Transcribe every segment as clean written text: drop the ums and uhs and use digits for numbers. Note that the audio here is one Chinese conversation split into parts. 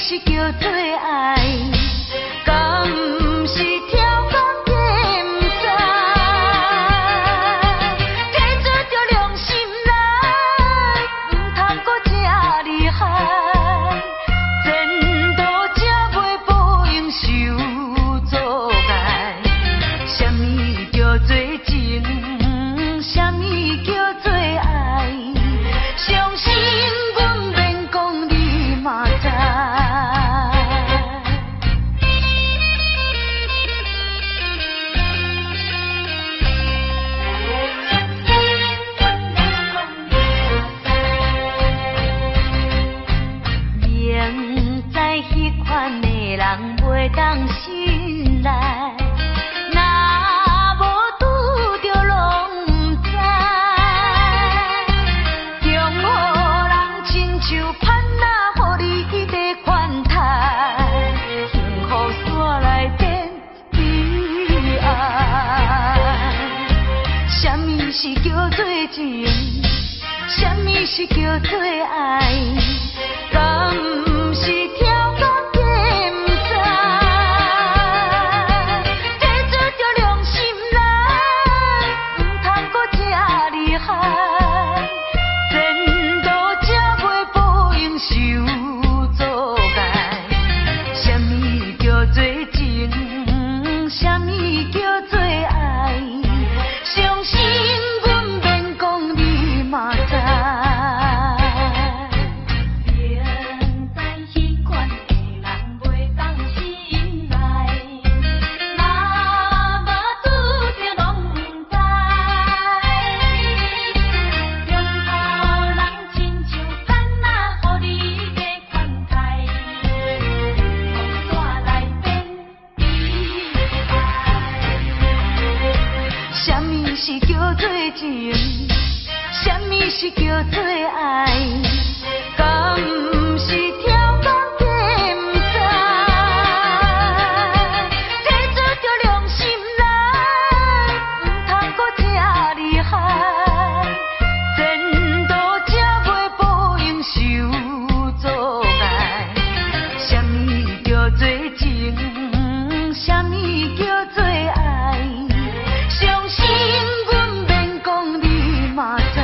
是叫做爱，敢不是挑工计不知？提出着良心来，唔通搁这厉害，前途才袂报应受阻碍。什么叫做情？什么叫做爱？相信阮免讲你嘛知。明知迄款的人袂当信赖，若无拄着拢不知，中好人亲像盼哪，予你迄个款待，幸福线内面悲哀。什么是叫做情？什么是叫做爱？敢不是挑工计不知？提出着良心来，唔通搁这厉害，前途才袂报应受阻碍。什么叫做情？什么叫做爱？相信阮免讲你嘛知。什么是叫做情？什么是叫做爱？敢不是挑工计不知？提出着良心来，唔通搁这厉害，前途才袂报应受阻碍。什么叫做情？什么叫做爱？相信阮免讲你嘛知。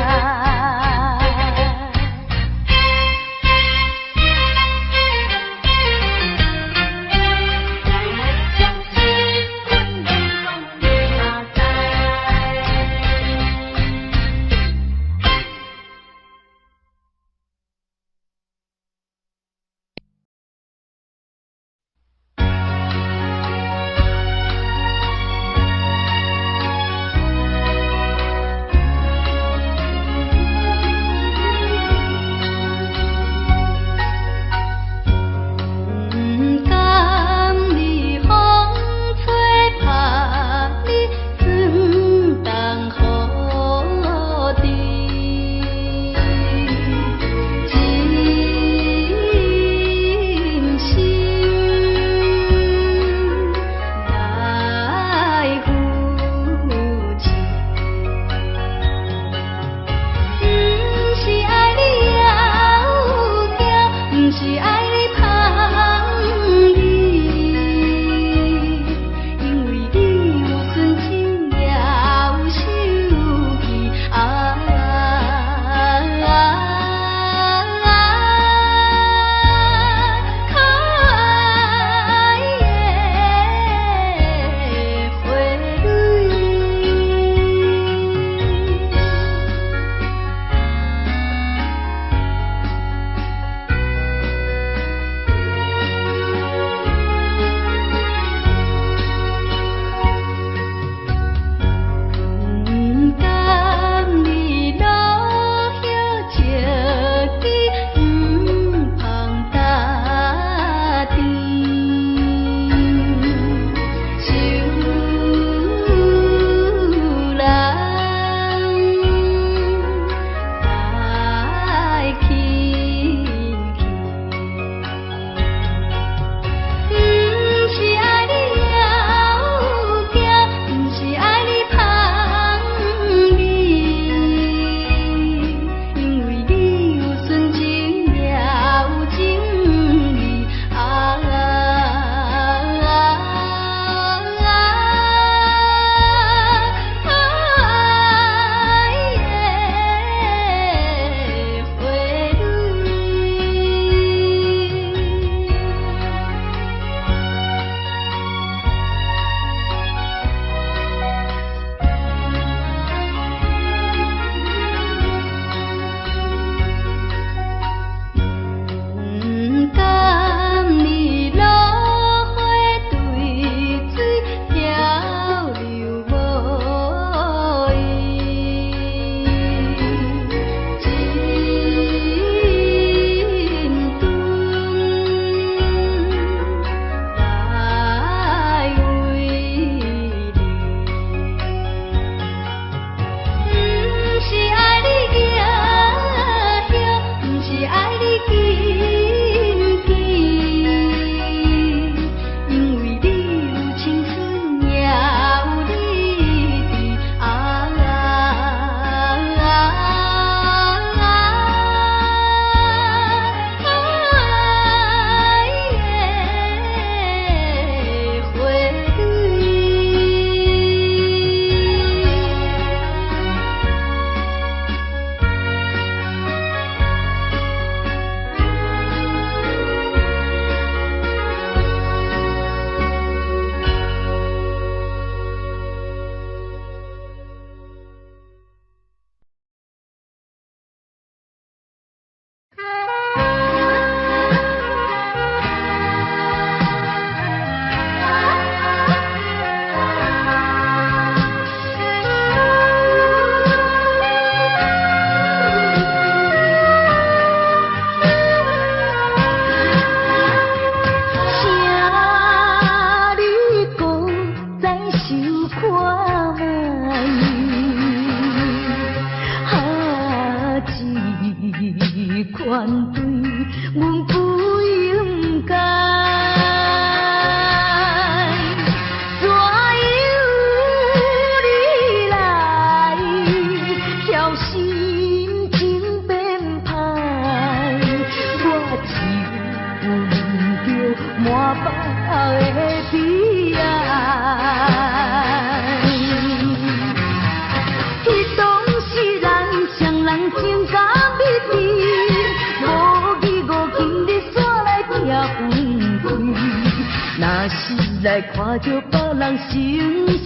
来看着别人成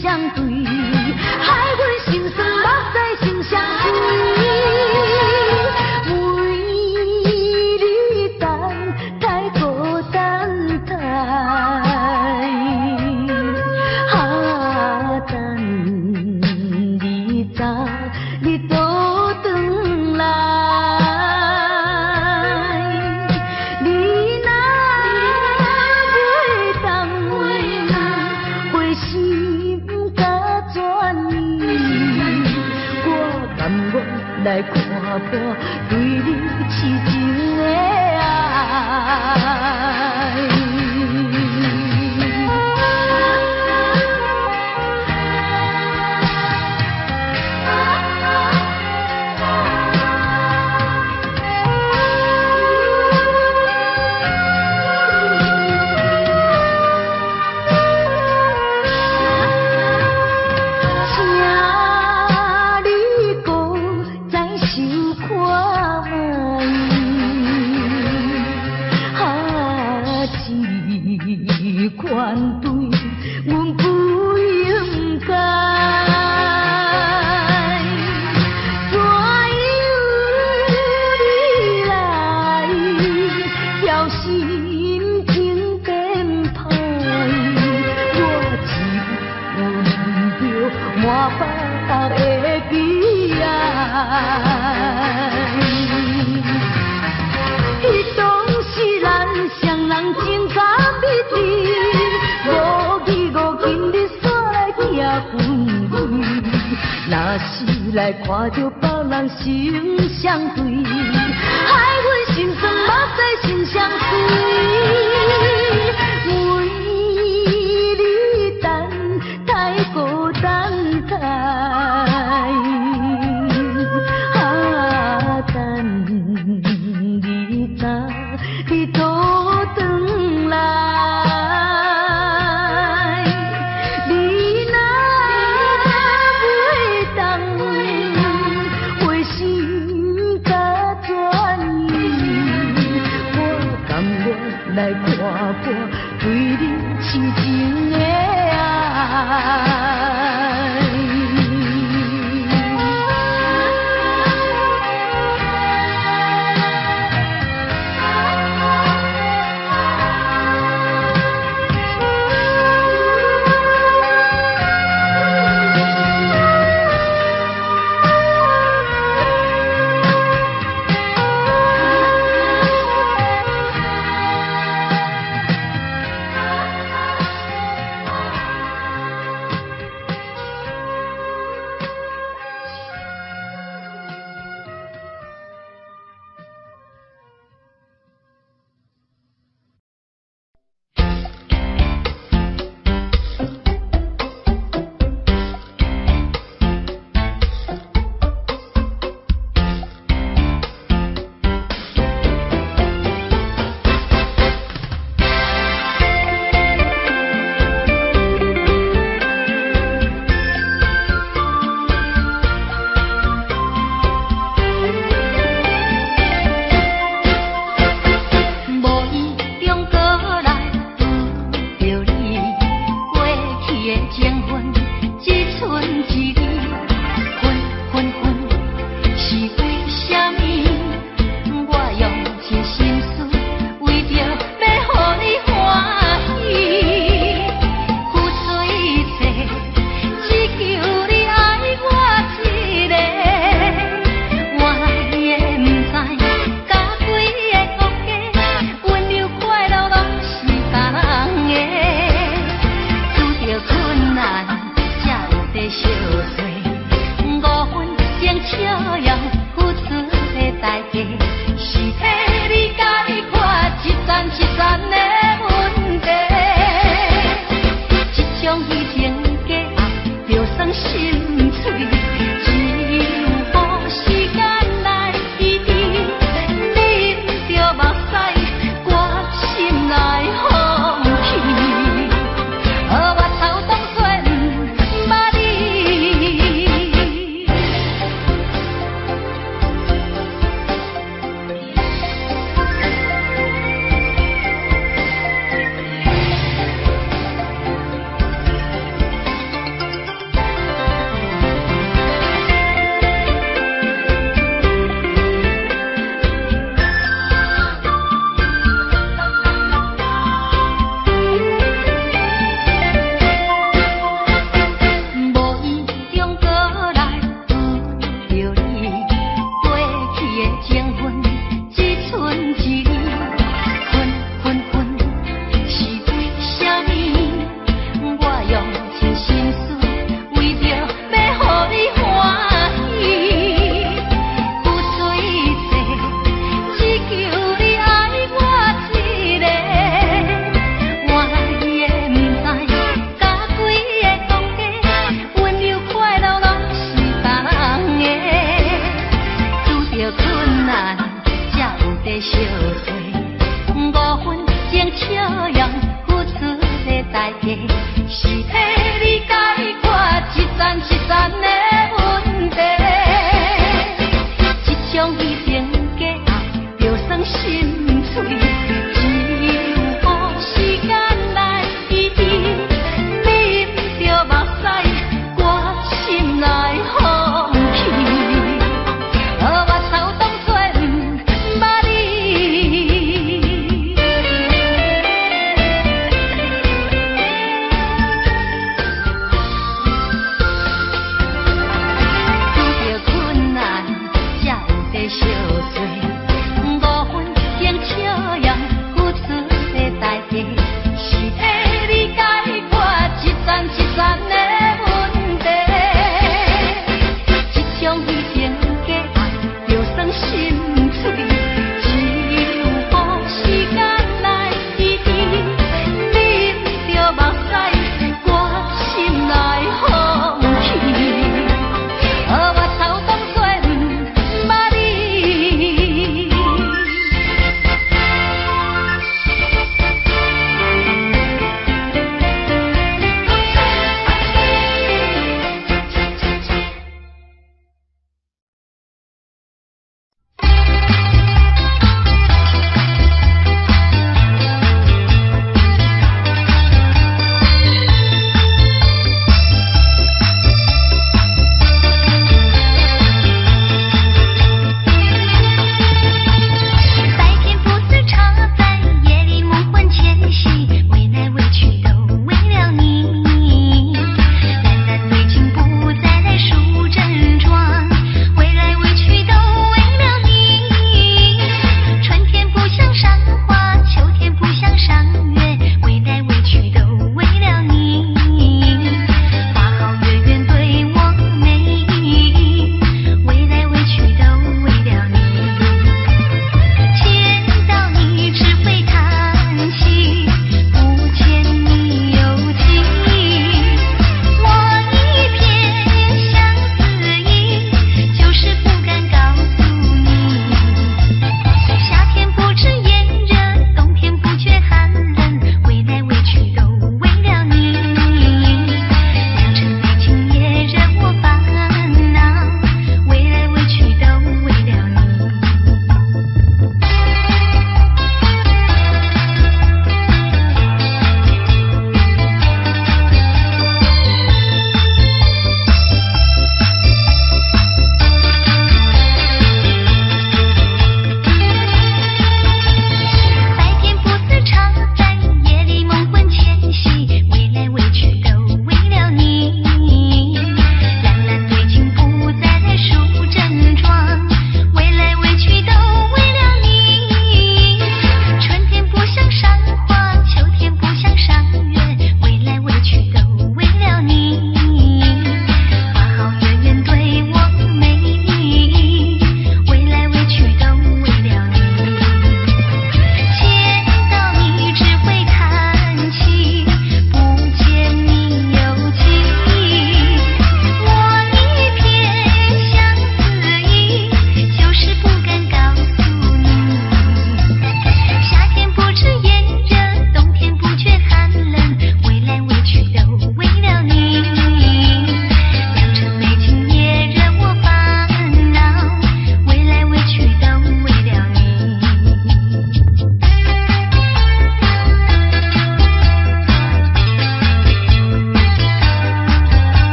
相对，害阮心酸目屎成相随。为你等太孤单太，等你走，你倒转来。来看破对你痴情的爱。款对，阮不应该。怎样你来，叫心情变歹？我只闻着满腹的悲哀。迄当时咱双人情感美丽。若是来看着别人成相对，害阮心酸目屎成相随。为你等太孤单太，等你走，你倒转来。来看破对你痴情的爱。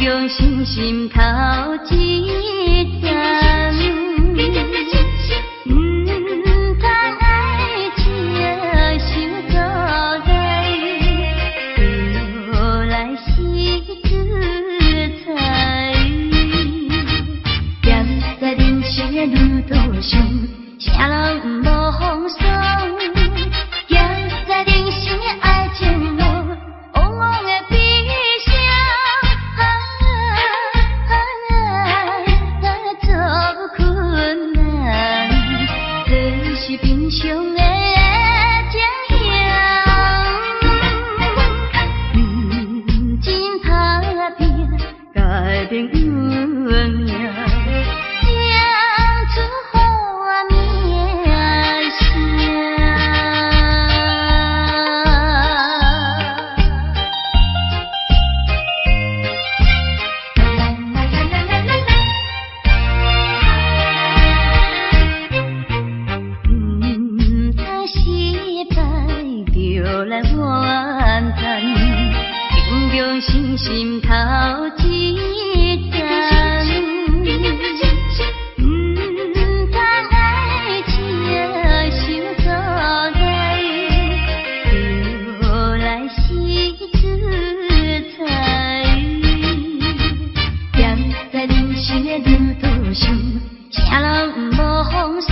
强心心头一站，唔通爱情想作孽，就来是自裁。踮在人生的路途上，啥人无风霜。 心头一站，唔通爱情想作孽，就来是自裁。踮在人生的路途上，啥人无风霜。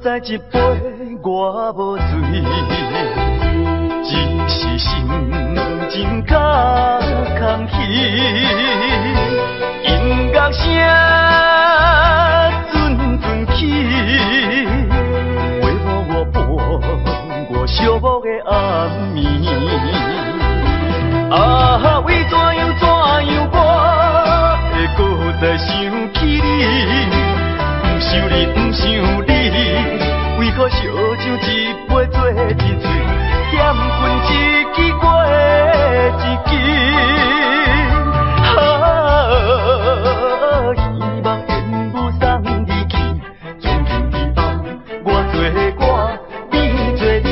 再一杯我无醉，只是心情较空虚。音乐声阵阵起，陪伴我伴我寂寞的暗暝。啊，为怎样我会搁再想起你？不想你，不想你。 为何烧酒一杯做一醉，点君一支过一支。希望烟雾送你去，从今以后我做我，你做你，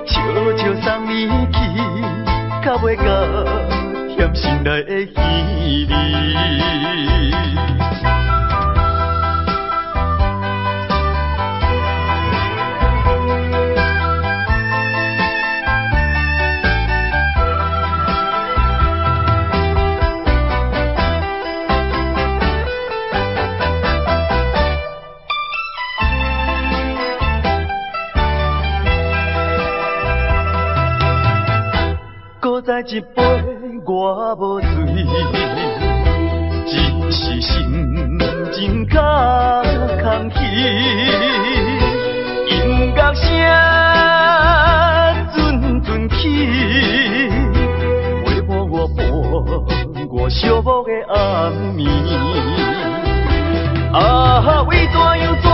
悄悄送你去，较袂甲甜心内的稀微。来一杯我无醉，只是心情较空虚。音乐声阵阵起，陪伴我伴我寂寞的暗暝。啊，为怎样我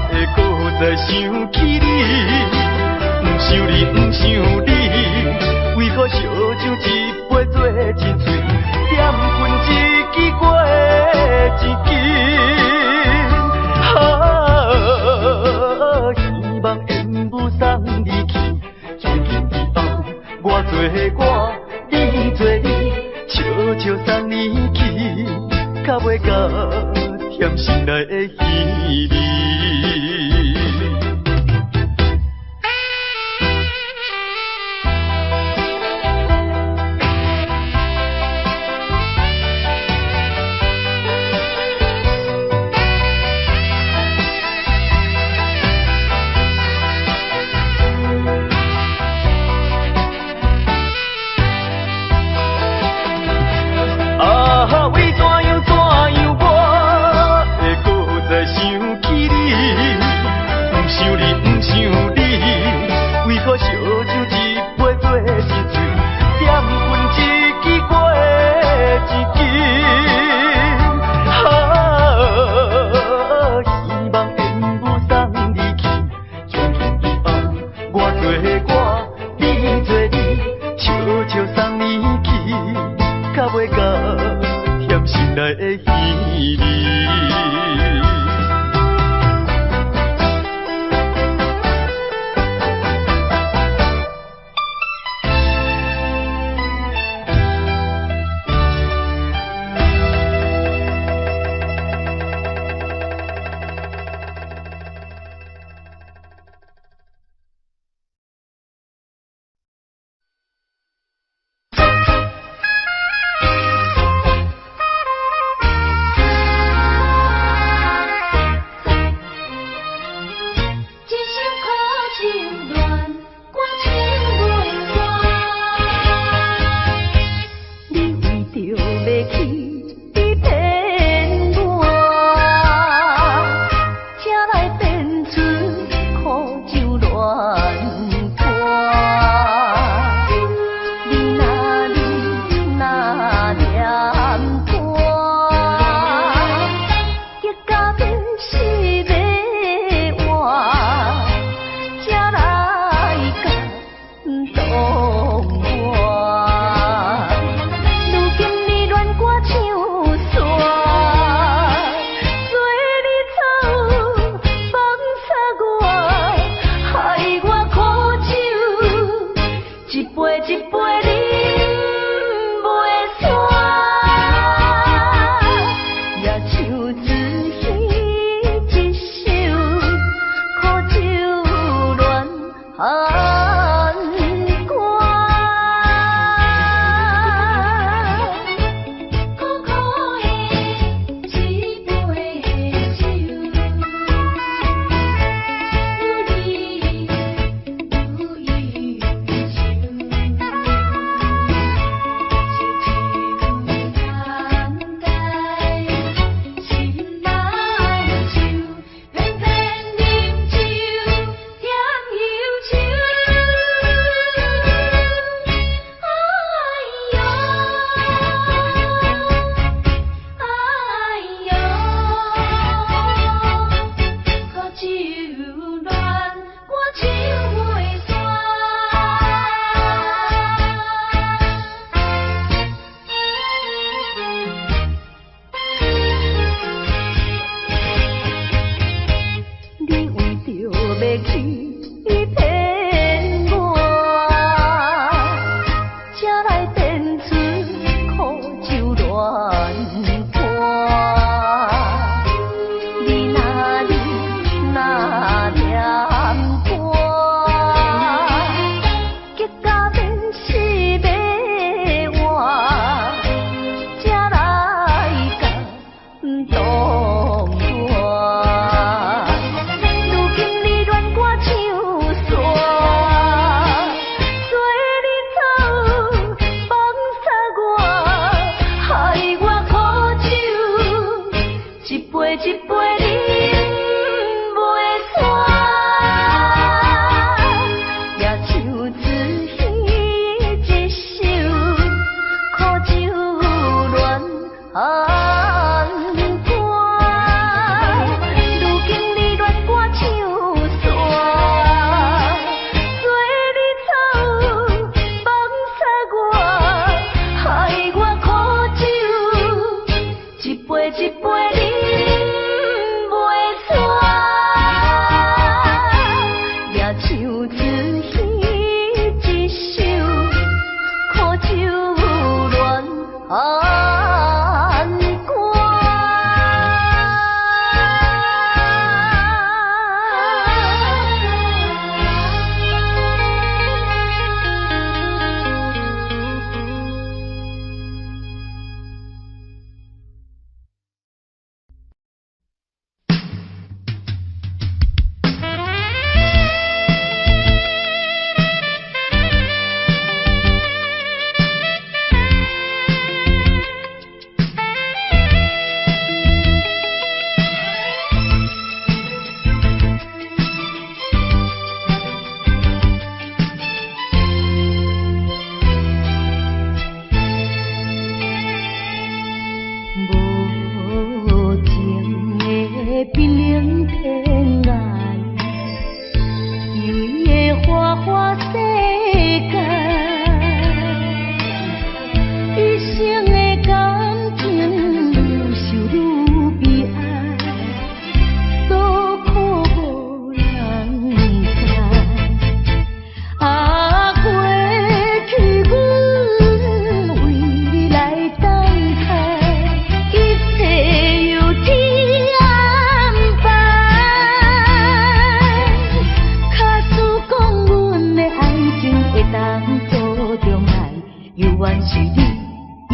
会搁再想起你？不想你，不想你，为何烧酒一杯做一醉，点分一支过一支。啊，希望缘不送你去，从今以后我做我，你做你，悄悄送你去，较袂甲甜心内的稀微。啊，一杯饮袂煞，也唱出彼一首苦酒恋寒歌。无情的冰冷天涯，虚伪的花花世界，一生的感情受愈悲哀，多苦无人知。啊，过去阮为你来等待。一切由天安排，假使讲阮的爱情会当作重来，犹原是你，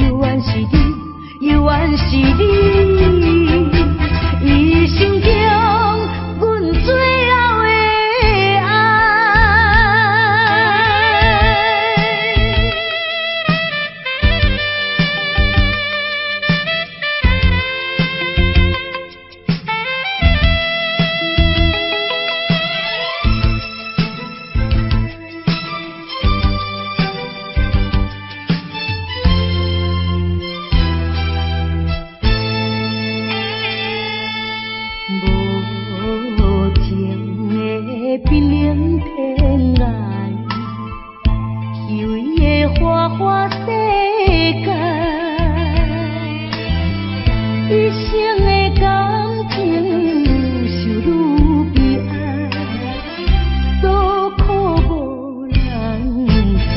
犹原是你，犹原是你，一生中阮最后的爱。无情的冰冷天涯，虚伪的花花世界，一生的感情受愈悲哀，多苦无人知。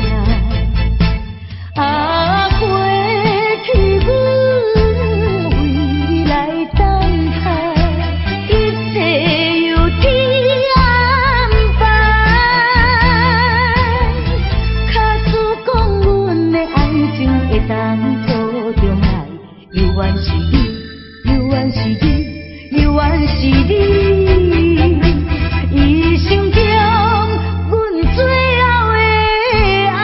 啊，过去阮为你来等待。一切由天安排，假使讲阮的爱情会当作重来，犹原是你，犹原是你，犹原是你，一生中阮最后的爱。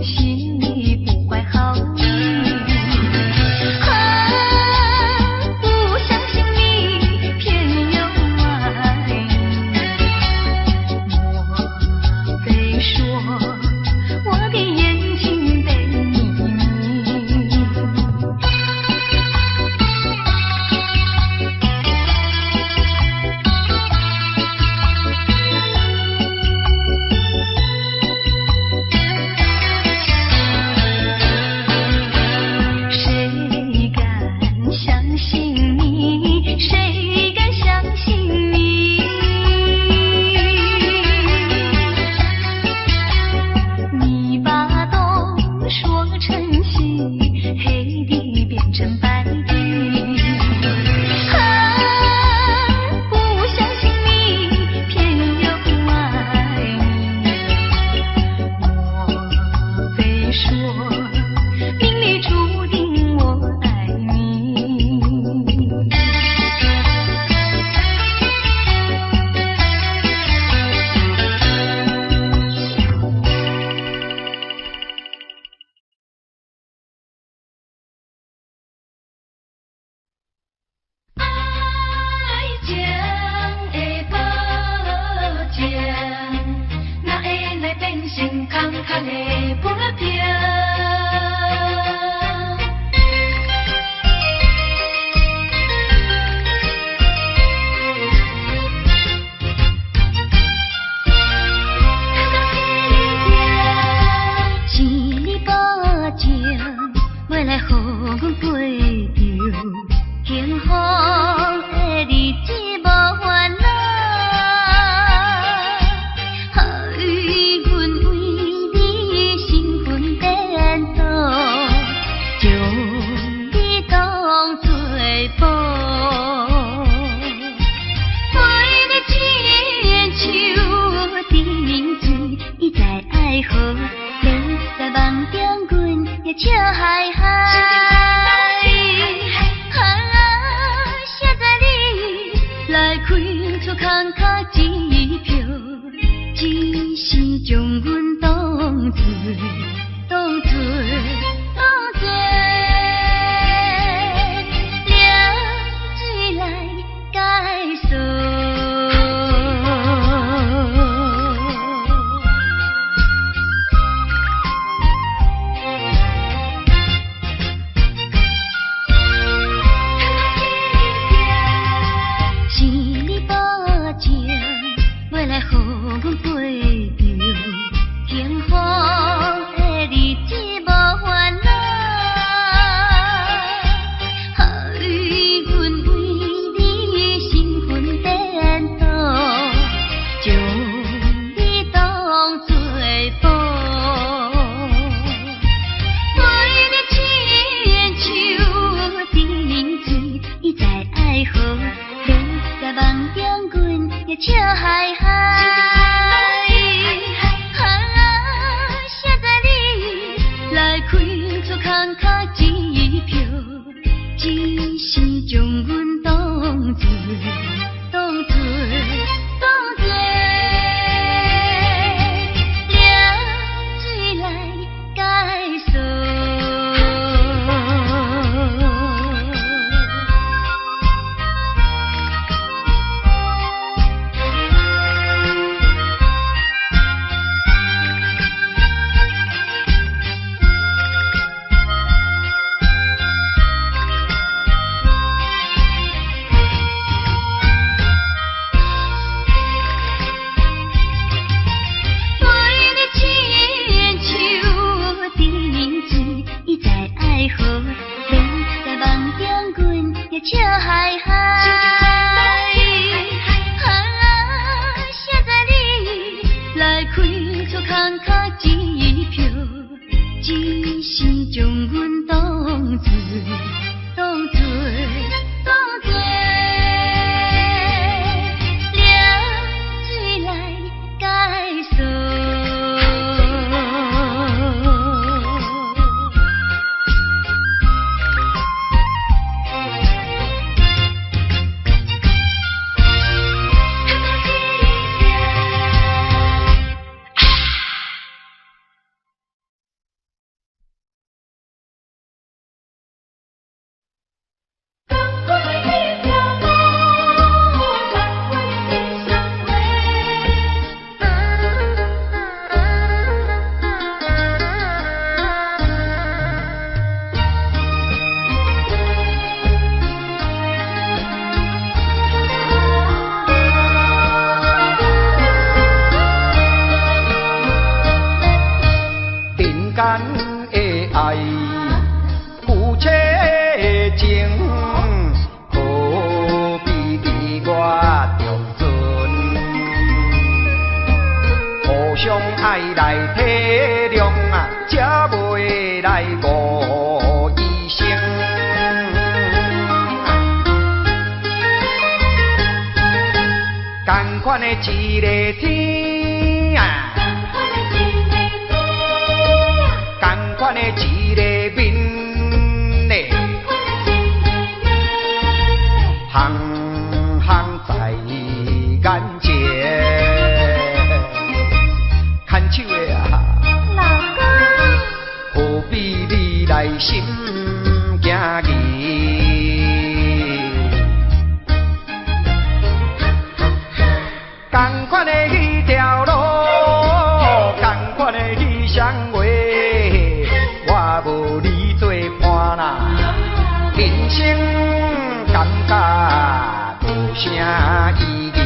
心里不怀好意。牵的不平。要来予阮陪着幸福的日子无烦恼，予阮为你身份颠倒，将你当作宝，陪你亲像甜水，伊在爱河，你在梦中阮也笑嗨嗨。空卡支票，只是将阮当作凉水来解锁。要来予阮陪着幸福的日子无烦恼，予阮为你身份颠倒，将你当作宝，陪你亲像甜水，伊在爱河，你在梦中阮也笑嗨嗨。空卡支票，只是将阮当作凉水来解锁。笑嗨嗨，现在你来开出空卡支票，只是将阮当作凉水来解锁。爱来体谅啊，才袂来误医生。同款的一个天啊，同款的一个面嘞，行行在眼前。牵手的啊，老公，何必你来心惊疑？同款的迄条路，同款的迄生感觉无啥意义，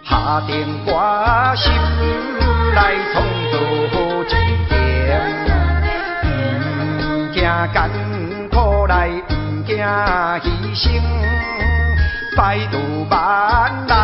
下定决心来创造一片，唔惊艰苦来，唔惊牺牲，百度万难。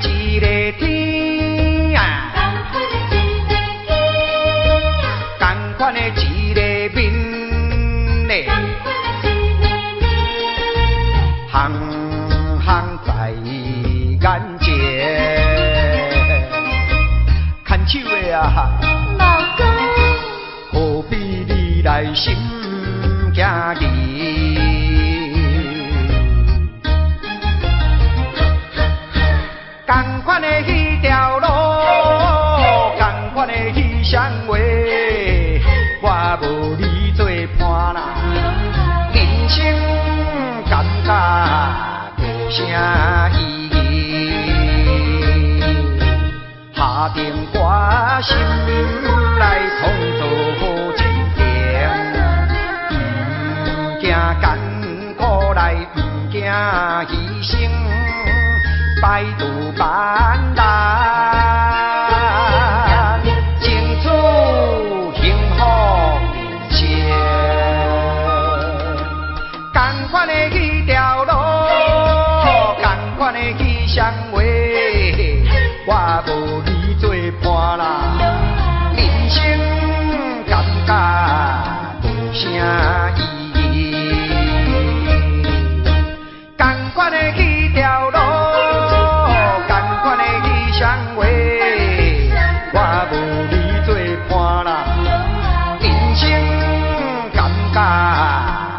一个天啊，同款的一个面嘞，行行在眼前，牵手的啊，老公，何必你来心惊疑？同款的迄条路，同款的迄双话，我无你做伴啦。人生感觉无啥意义，下定决心来创造一片，唔惊艰苦来，唔惊牺牲。百度万难，争取幸福面前。同款的迄条路，同款的迄双话，我无你做伴啦。人生感觉无啥意义，同款的迄条路。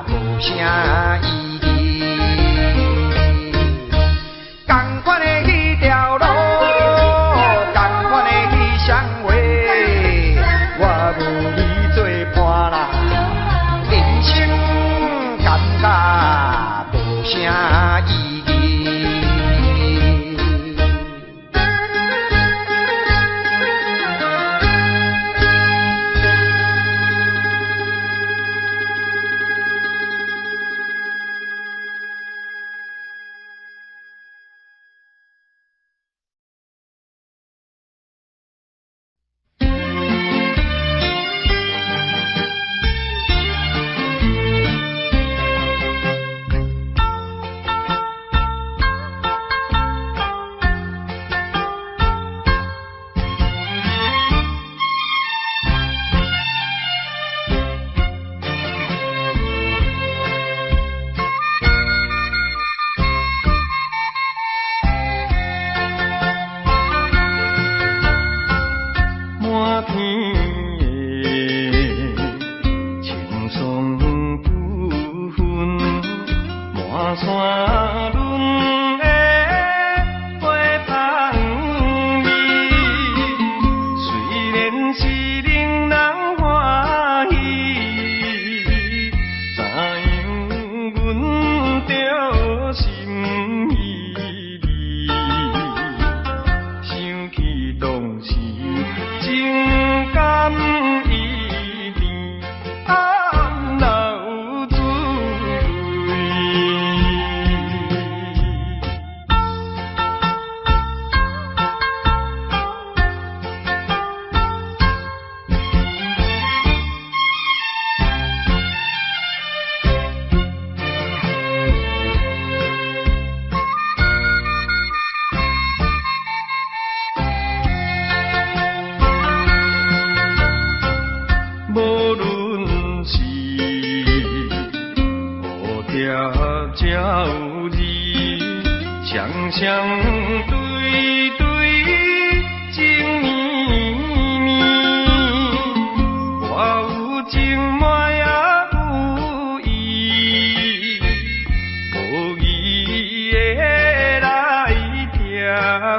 无啥意义，同款的迄条路，同款的迄双话，我无你做伴啦。人生感觉无啥意义。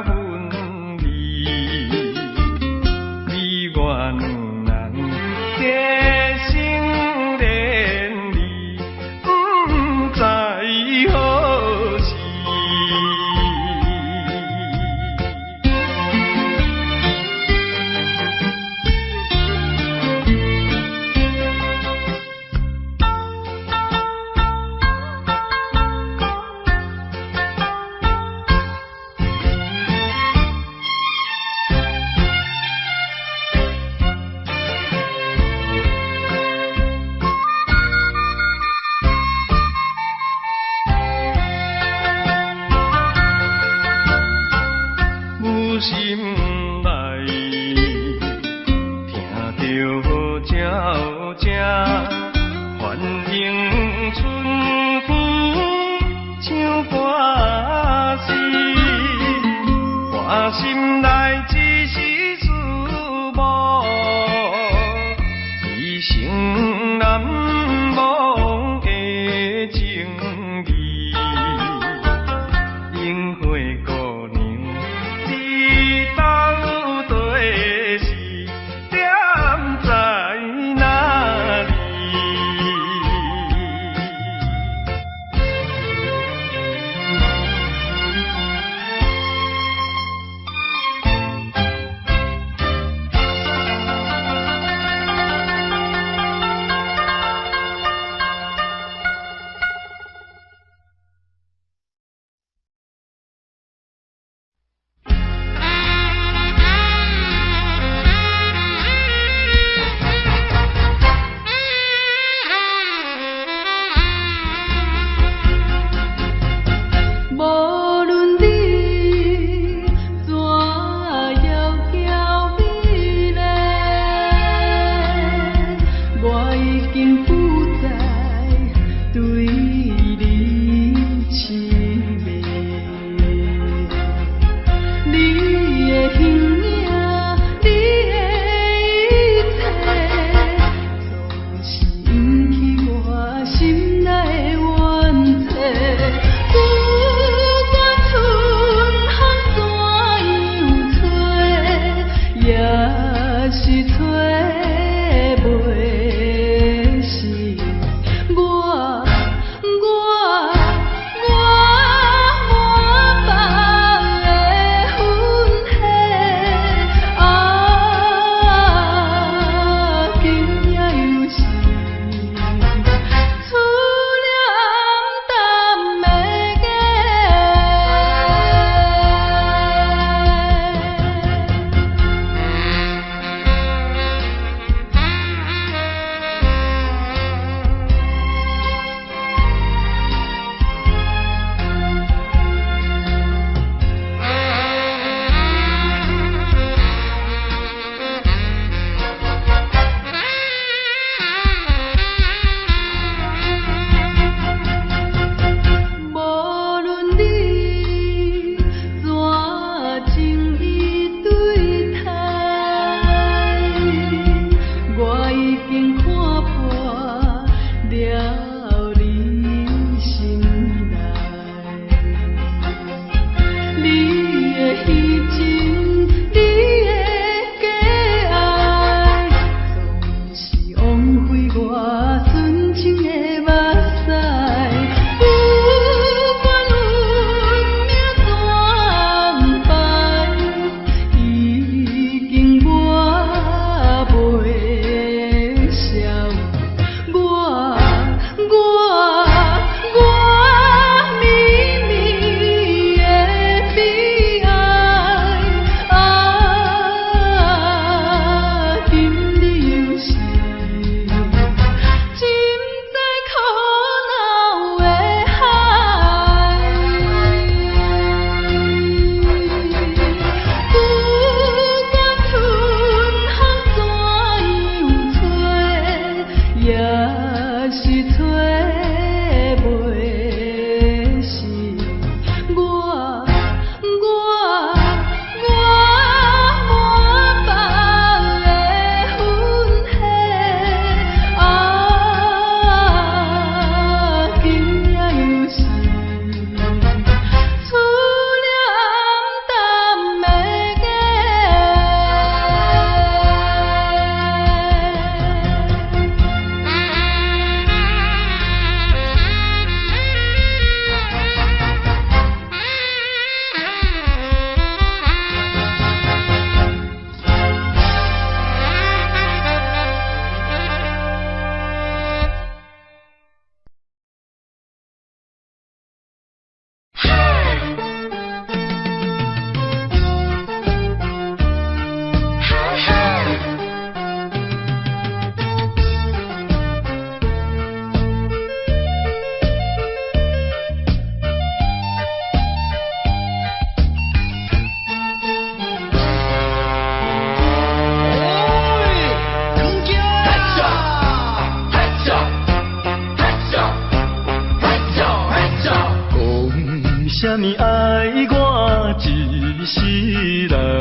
分离。心内，听着鸟声，反映春风唱歌词，我心内只是思慕，一生难忘的情义。樱花姑娘，你到底是踮在哪里？无论你怎窈窕美丽，我已经不再对你痴迷。你的形影，你的一切，总是引起我心内的怨嗟。也是找袂成，我满腹的愤恨，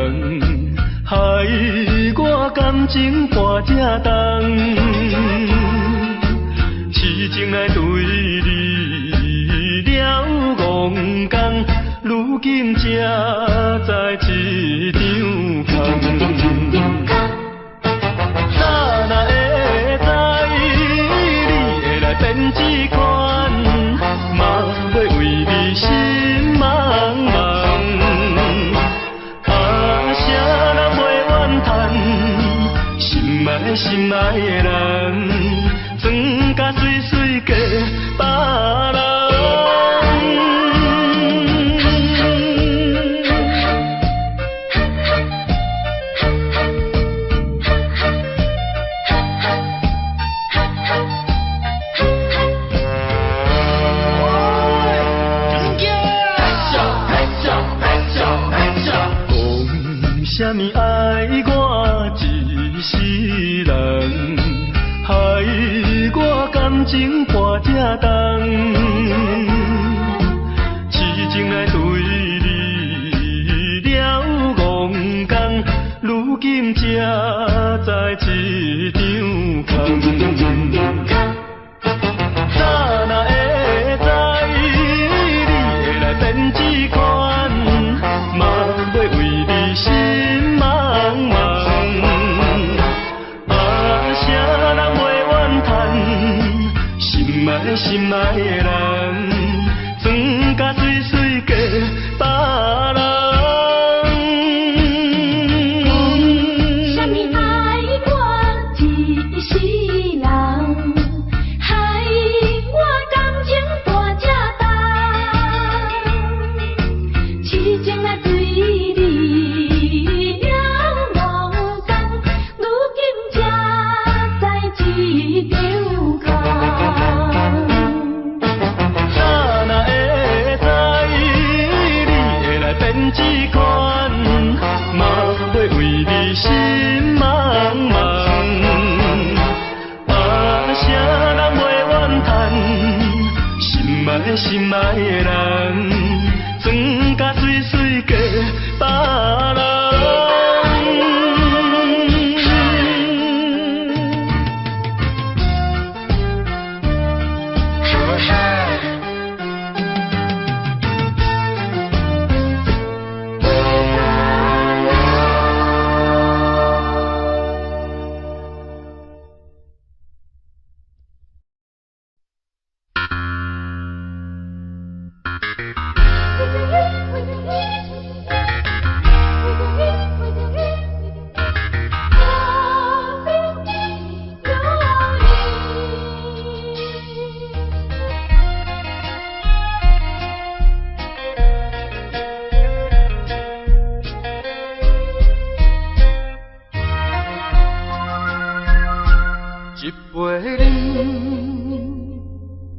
人，害我感情半只重。痴情来对你了戆讲，如今才知一场空。早若会知你会来变这款，嘛要为你心茫茫。啥人袂怨叹，心爱心爱的人，装甲水水嫁别人。啥物爱我一世人，害我感情半只重。痴情来对你了戆讲，如今才知一场空。早若会知你会来变这款，嘛要为你心。心爱的人，装甲水水嫁别人。啥物爱我一世人，害我感情半只重。痴情来对你了戆讲，如今才知一场空。这款嘛要为你心茫茫，啥人袂怨叹，心爱心爱的人，装甲水水嫁别人。一杯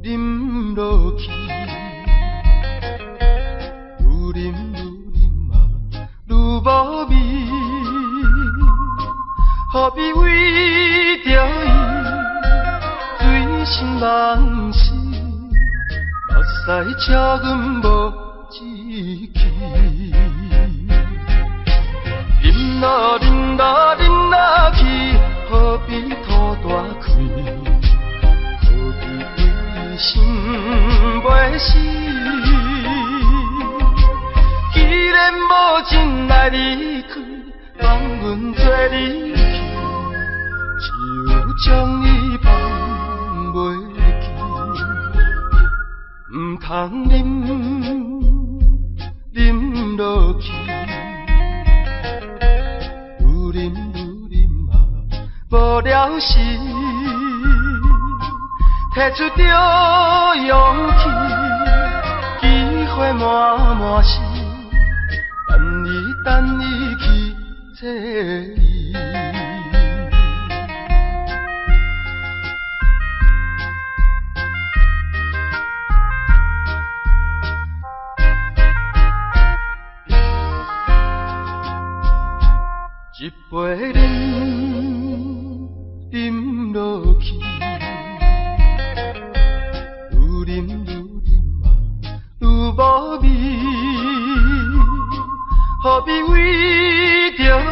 饮落去，愈饮啊愈无味，何必为着伊醉生梦死？目屎请阮无志气，饮落饮落饮落去，何必吐大开？何必为心袂死？既然无情来离开，放阮做离去，就将伊放袂去。唔通饮落去，愈饮啊无了时，摕出着勇气，机会满是，等伊去找伊。一杯饮落去，愈饮啊愈无味，何必为着伊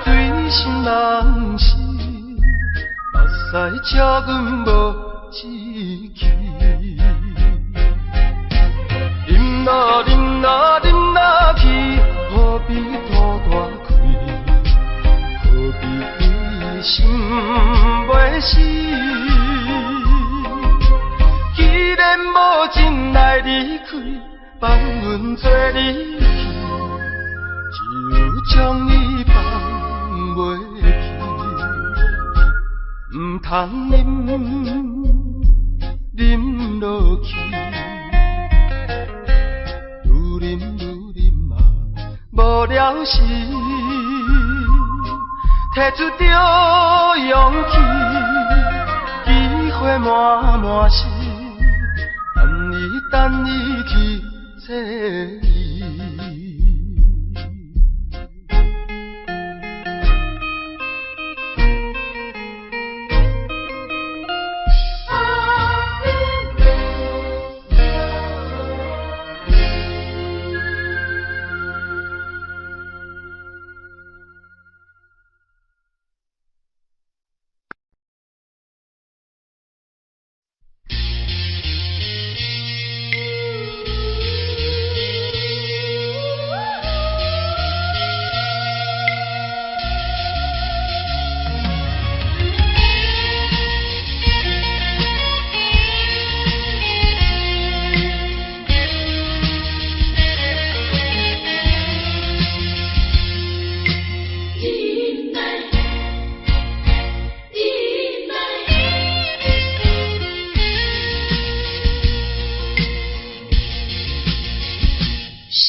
醉心人死？目屎赤阮无志气。饮啦饮啦饮啦去，何必吐大开？何必为心袂死？既然无真来离开，放阮做离去，就将伊放袂去。唔通饮落去，愈啉嘛无了时，摕出着勇气，机会满是。等伊去找伊。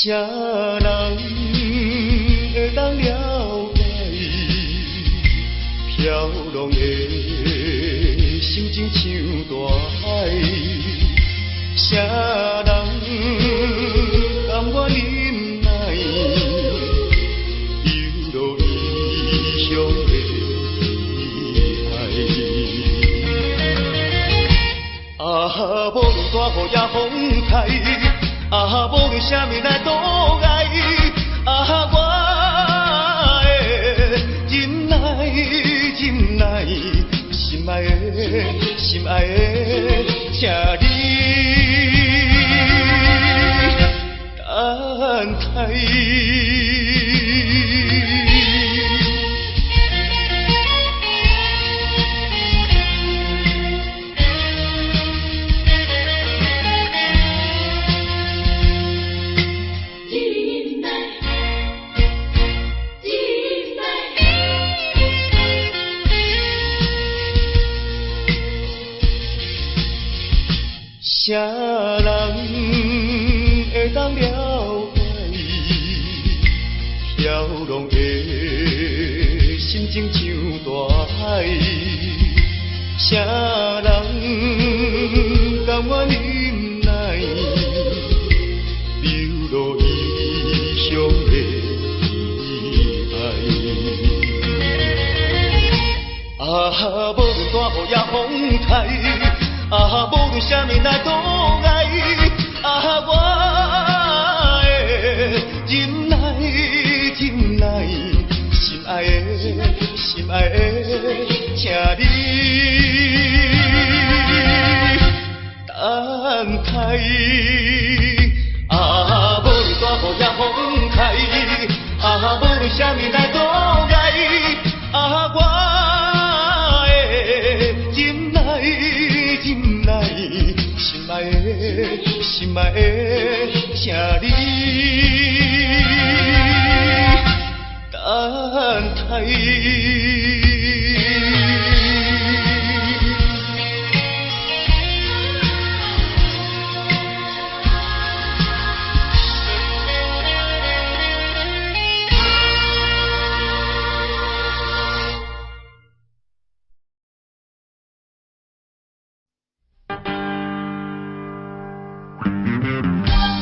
啥人会当了解飘浪的心情像大海？啥人甘愿忍耐，流落异乡的海？啊，无论大雨也风台。啊，无论啥物来阻碍，啊，我会忍耐，忍耐，心爱的，心爱的，请你等待。啥人会当了解飘浪的心情像大海？啥人甘愿忍耐，流落异乡的海？啊，无论大雨也风台。啊，无论啥物来阻碍，啊，我会忍耐，忍耐，心爱的，心爱的，请你等待。啊，无论大雨也风台，啊，无论啥物来阻碍，啊，我心爱的，心爱的，请你等待。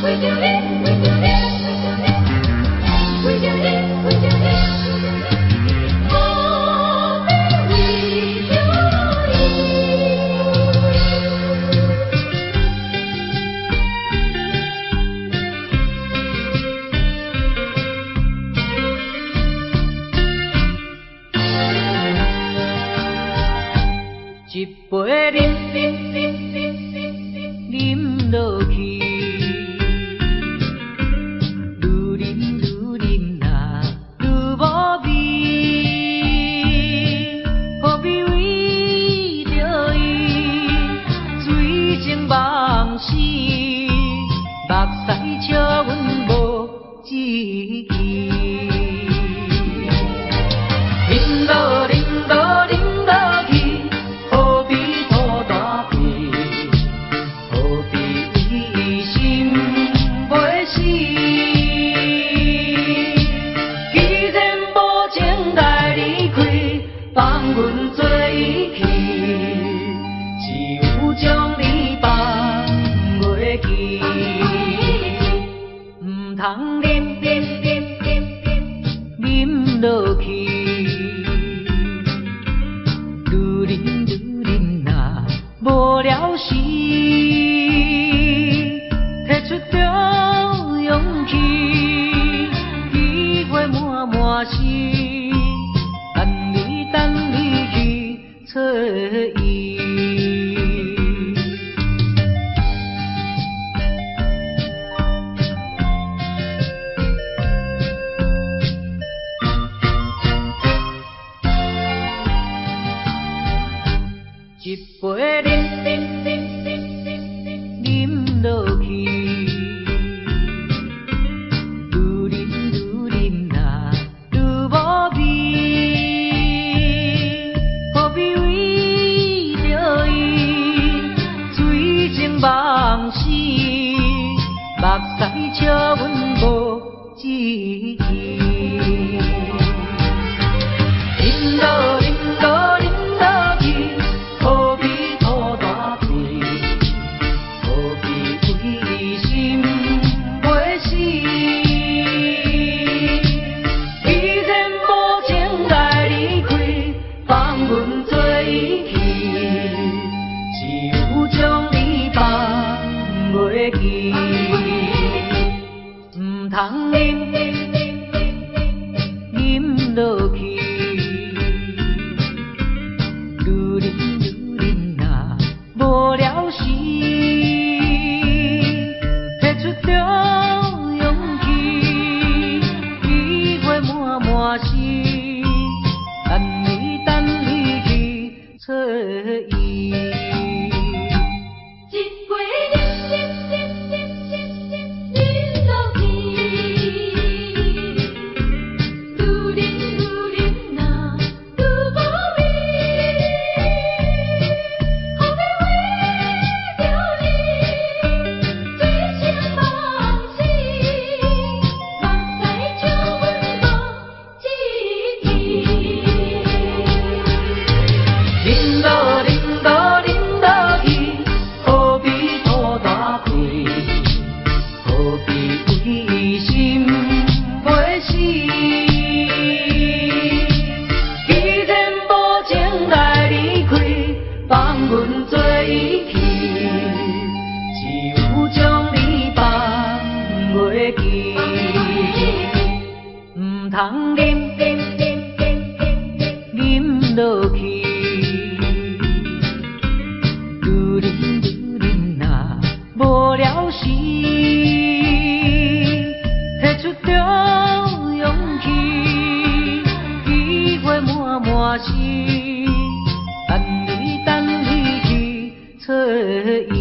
We do this, we do this, we do 记忆。饮落饮落饮落去，何必土大地？何必为心袂死？既然无情来离开，放阮做伊去，只有将你放袂记。唔通忍落去，愈忍若无了时，摕出着勇气，机会满满是，等你去找伊。一杯饮落去，愈忍若无味，何必为着伊醉情梦死？目屎笑阮无志气，饮落去。何必土大地？何必为心袂死？既然无情来离开，放阮做伊去，只有将你放袂记。唔通忍落去。无了时，摕出着勇气，机会满满是，等你去找伊。一杯饮落去，愈忍若愈无味。饮落去，何必土大地？何必为心袂死？既然无情来离开，放阮做伊去，只有将你放袂记。唔通忍落去。无了时，摕出着勇气，机会满满是，等你去找伊。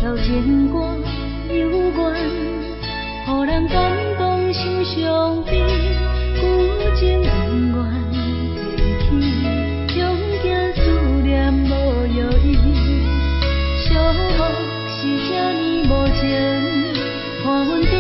挑情歌幽怨，予人感动心伤悲，旧情恩怨提起，终惊思念无药医。是这呢无情，看阮。